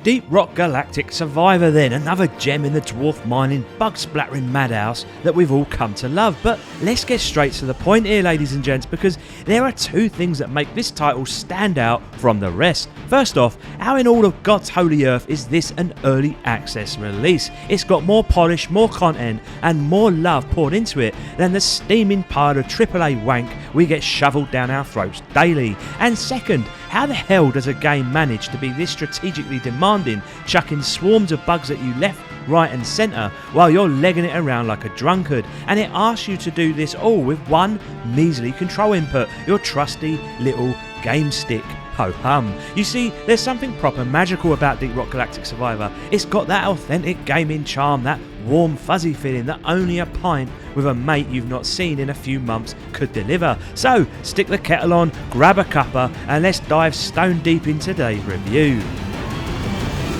Deep Rock Galactic Survivor then, another gem in the dwarf mining, bug splattering madhouse that we've all come to love. But let's get straight to the point here, ladies and gents, because there are two things that make this title stand out from the rest. First off, how in all of God's holy earth is this an early access release? It's got more polish, more content and more love poured into it than the steaming pile of AAA wank we get shoveled down our throats daily. And second, how the hell does a game manage to be this strategically demanding, chucking swarms of bugs at you left, right and centre while you're legging it around like a drunkard? And it asks you to do this all with one measly control input, your trusty little game stick. Ho-hum. You see, there's something proper magical about Deep Rock Galactic Survivor. It's got that authentic gaming charm, that warm fuzzy feeling that only a pint with a mate you've not seen in a few months could deliver. So stick the kettle on, grab a cuppa and let's dive stone deep in today's review.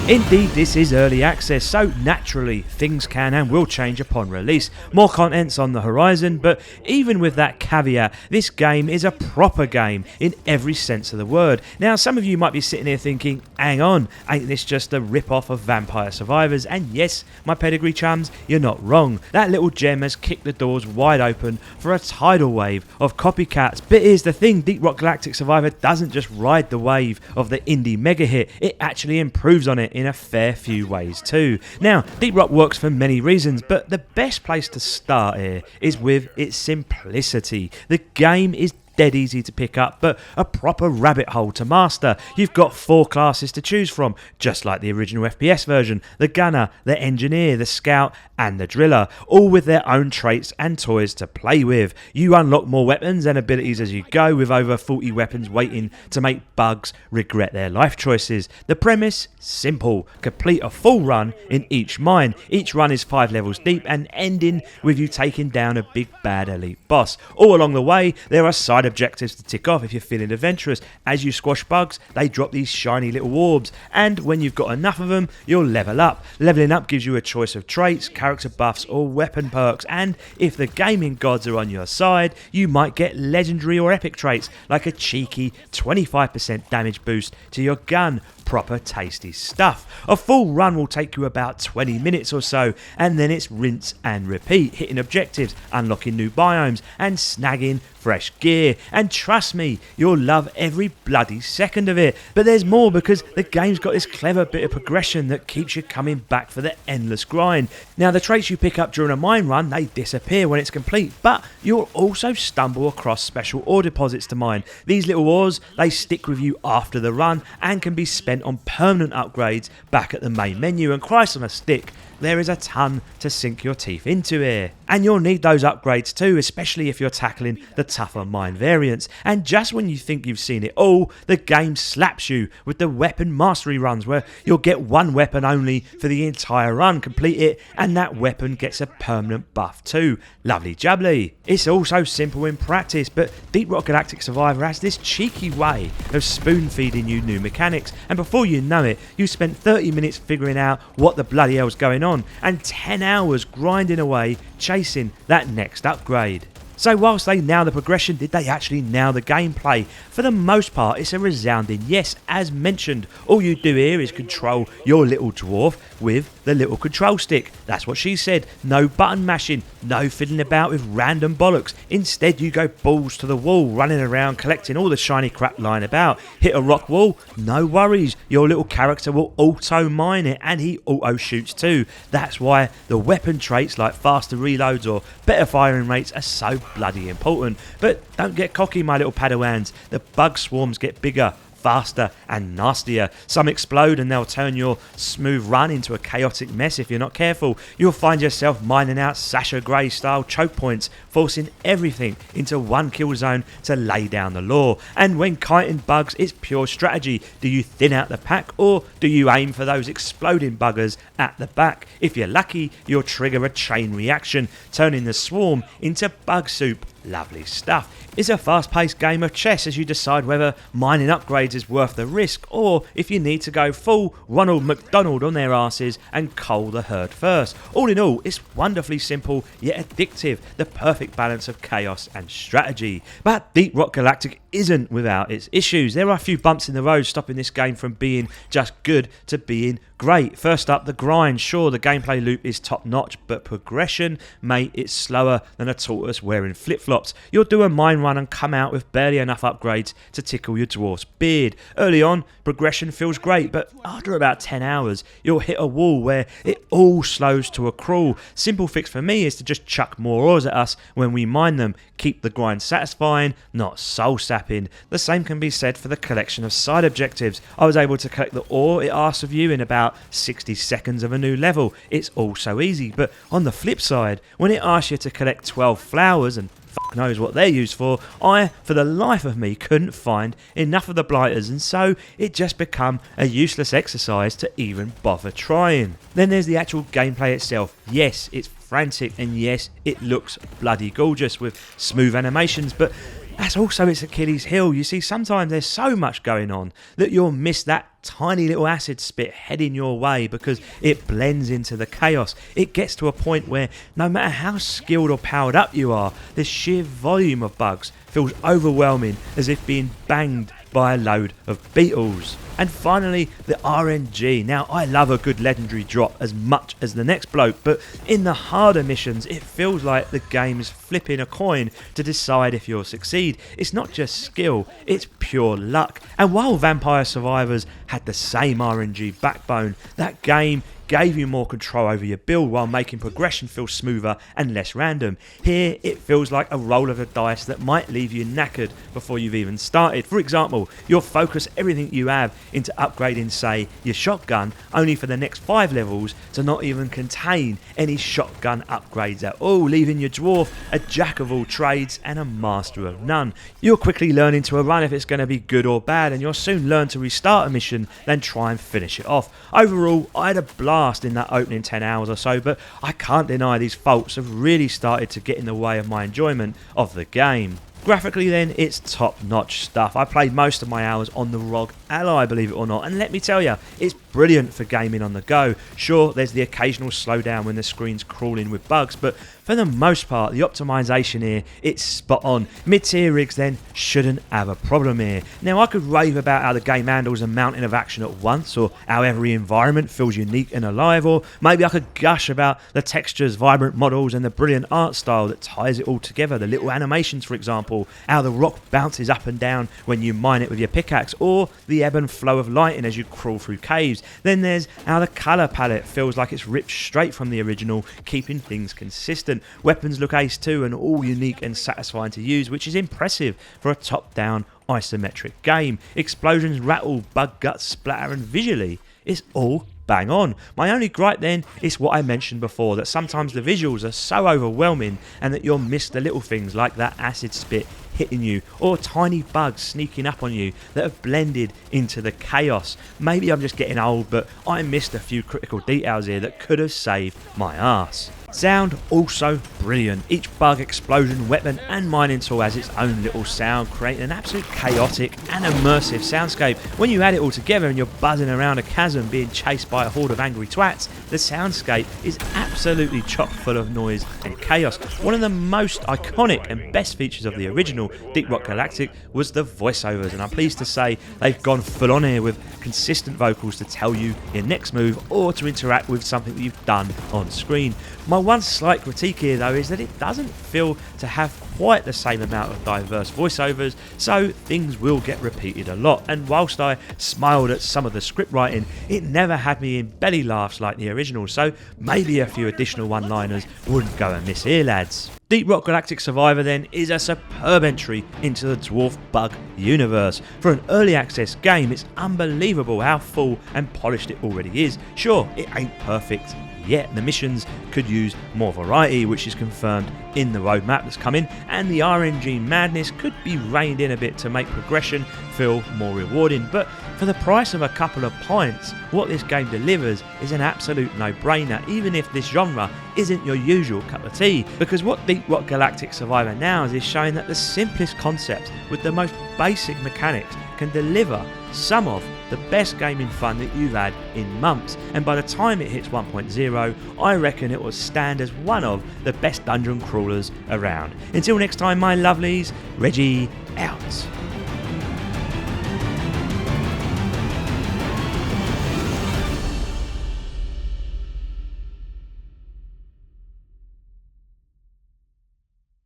Indeed, this is early access, so naturally things can and will change upon release. More content's on the horizon, but even with that caveat, this game is a proper game in every sense of the word. Now, some of you might be sitting here thinking, hang on, ain't this just a rip-off of Vampire Survivors? And yes, my pedigree chums, you're not wrong. That little gem has kicked the doors wide open for a tidal wave of copycats. But here's the thing, Deep Rock Galactic Survivor doesn't just ride the wave of the indie mega hit, it actually improves on it in a fair few ways too. Now, Deep Rock works for many reasons, but the best place to start here is with its simplicity. The game is dead easy to pick up, but a proper rabbit hole to master. You've got 4 classes to choose from, just like the original FPS version: the gunner, the engineer, the scout and the driller, all with their own traits and toys to play with. You unlock more weapons and abilities as you go, with over 40 weapons waiting to make bugs regret their life choices. The premise? Simple. Complete a full run in each mine. Each run is 5 levels deep and ending with you taking down a big bad elite boss. All along the way, there are side objectives to tick off if you're feeling adventurous. As you squash bugs, they drop these shiny little orbs, and when you've got enough of them, you'll level up. Leveling up gives you a choice of traits, character buffs or weapon perks, and if the gaming gods are on your side, you might get legendary or epic traits like a cheeky 25% damage boost to your gun. Proper tasty stuff. A full run will take you about 20 minutes or so, and then it's rinse and repeat, hitting objectives, unlocking new biomes and snagging fresh gear. And trust me, you'll love every bloody second of it. But there's more, because the game's got this clever bit of progression that keeps you coming back for the endless grind. Now, the traits you pick up during a mine run, they disappear when it's complete, but you'll also stumble across special ore deposits to mine. These little ores, they stick with you after the run and can be spent on permanent upgrades back at the main menu. And Christ on a stick, there is a ton to sink your teeth into here. And you'll need those upgrades too, especially if you're tackling the tougher mine variants. And just when you think you've seen it all, the game slaps you with the weapon mastery runs, where you'll get one weapon only for the entire run, complete it, and that weapon gets a permanent buff too. Lovely jubbly. It's also simple in practice, but Deep Rock Galactic Survivor has this cheeky way of spoon feeding you new mechanics, and before you know it, you spent 30 minutes figuring out what the bloody hell's going on, and 10 hours grinding away chasing that next upgrade. So whilst they nail the progression, did they actually nail the gameplay? For the most part, it's a resounding yes. As mentioned, all you do here is control your little dwarf with the little control stick. That's what she said. No button mashing, no fiddling about with random bollocks. Instead, you go balls to the wall, running around collecting all the shiny crap lying about. Hit a rock wall? No worries. Your little character will auto mine it, and he auto shoots too. That's why the weapon traits like faster reloads or better firing rates are so bloody important. But don't get cocky, my little padawans. The bug swarms get bigger, faster and nastier. Some explode and they'll turn your smooth run into a chaotic mess if you're not careful. You'll find yourself mining out Sasha Grey style choke points, forcing everything into one kill zone to lay down the law. And when kiting bugs, it's pure strategy. Do you thin out the pack, or do you aim for those exploding buggers at the back? If you're lucky, you'll trigger a chain reaction, turning the swarm into bug soup. Lovely stuff. It's a fast-paced game of chess as you decide whether mining upgrades is worth the risk, or if you need to go full Ronald McDonald on their asses and cull the herd first. All in all, it's wonderfully simple yet addictive, the perfect balance of chaos and strategy. But Deep Rock Galactic isn't without its issues. There are a few bumps in the road stopping this game from being just good to being great. First up, the grind. Sure, the gameplay loop is top notch, but progression, mate, it's slower than a tortoise wearing flip-flops. You'll do a mine run and come out with barely enough upgrades to tickle your dwarf's beard. Early on, progression feels great, but after about 10 hours, you'll hit a wall where it all slows to a crawl. Simple fix for me is to just chuck more ores at us when we mine them. Keep the grind satisfying, not soul-sapping. The same can be said for the collection of side objectives. I was able to collect the ore it asks of you in about 60 seconds of a new level. It's all so easy, but on the flip side, when it asks you to collect 12 flowers and fuck knows what they're used for, I, for the life of me, couldn't find enough of the blighters, and so it just become a useless exercise to even bother trying. Then there's the actual gameplay itself. Yes, it's frantic, and yes, it looks bloody gorgeous with smooth animations, but that's also its Achilles heel. You see, sometimes there's so much going on that you'll miss that tiny little acid spit heading your way because it blends into the chaos. It gets to a point where no matter how skilled or powered up you are, the sheer volume of bugs feels overwhelming, as if being banged by a load of beetles. And finally, the RNG. Now, I love a good legendary drop as much as the next bloke, but in the harder missions, it feels like the game is flipping a coin to decide if you'll succeed. It's not just skill, it's pure luck. And while Vampire Survivors had the same RNG backbone, that game gave you more control over your build while making progression feel smoother and less random. Here, it feels like a roll of the dice that might leave you knackered before you've even started. For example, you'll focus everything you have into upgrading, say, your shotgun, only for the next 5 levels to not even contain any shotgun upgrades at all, leaving your dwarf a jack of all trades and a master of none. You'll quickly learn into a run if it's going to be good or bad, and you'll soon learn to restart a mission, then try and finish it off. Overall, I had a blast in that opening 10 hours or so, but I can't deny these faults have really started to get in the way of my enjoyment of the game. Graphically then, it's top-notch stuff. I played most of my hours on the ROG Ally, believe it or not, and let me tell you, it's brilliant for gaming on the go. Sure, there's the occasional slowdown when the screen's crawling with bugs, but for the most part, the optimization here, it's spot on. Mid-tier rigs then shouldn't have a problem here. Now, I could rave about how the game handles a mountain of action at once, or how every environment feels unique and alive, or maybe I could gush about the textures, vibrant models, and the brilliant art style that ties it all together. The little animations, for example, how the rock bounces up and down when you mine it with your pickaxe, or the ebb and flow of lighting as you crawl through caves. Then there's how the colour palette feels like it's ripped straight from the original, keeping things consistent. Weapons look ace too, and all unique and satisfying to use, which is impressive for a top-down isometric game. Explosions rattle, bug guts splatter, and visually, it's all bang on. My only gripe then is what I mentioned before, that sometimes the visuals are so overwhelming and that you'll miss the little things like that acid spit hitting you, or tiny bugs sneaking up on you that have blended into the chaos. Maybe I'm just getting old, but I missed a few critical details here that could have saved my ass. Sound also brilliant. Each bug, explosion, weapon and mining tool has its own little sound, creating an absolute chaotic and immersive soundscape. When you add it all together and you're buzzing around a chasm being chased by a horde of angry twats, the soundscape is absolutely chock full of noise and chaos. One of the most iconic and best features of the original Deep Rock Galactic was the voiceovers, and I'm pleased to say they've gone full on here with consistent vocals to tell you your next move or to interact with something that you've done on screen. My one slight critique here though is that it doesn't feel to have quite the same amount of diverse voiceovers, so things will get repeated a lot, and whilst I smiled at some of the script writing, it never had me in belly laughs like the original, so maybe a few additional one-liners wouldn't go amiss here, lads. Deep Rock Galactic Survivor then is a superb entry into the Dwarf Bug universe. For an early access game, it's unbelievable how full and polished it already is. Sure, it ain't perfect yet, the missions could use more variety, which is confirmed in the roadmap that's coming, and the RNG madness could be reined in a bit to make progression feel more rewarding, but for the price of a couple of pints, what this game delivers is an absolute no-brainer, even if this genre isn't your usual cup of tea, because what Deep Rock Galactic Survivor now is showing that the simplest concepts with the most basic mechanics can deliver some of the best gaming fun that you've had in months, and by the time it hits 1.0, I reckon it will stand as one of the best dungeon crawlers around. Until next time, my lovelies, Reggie out.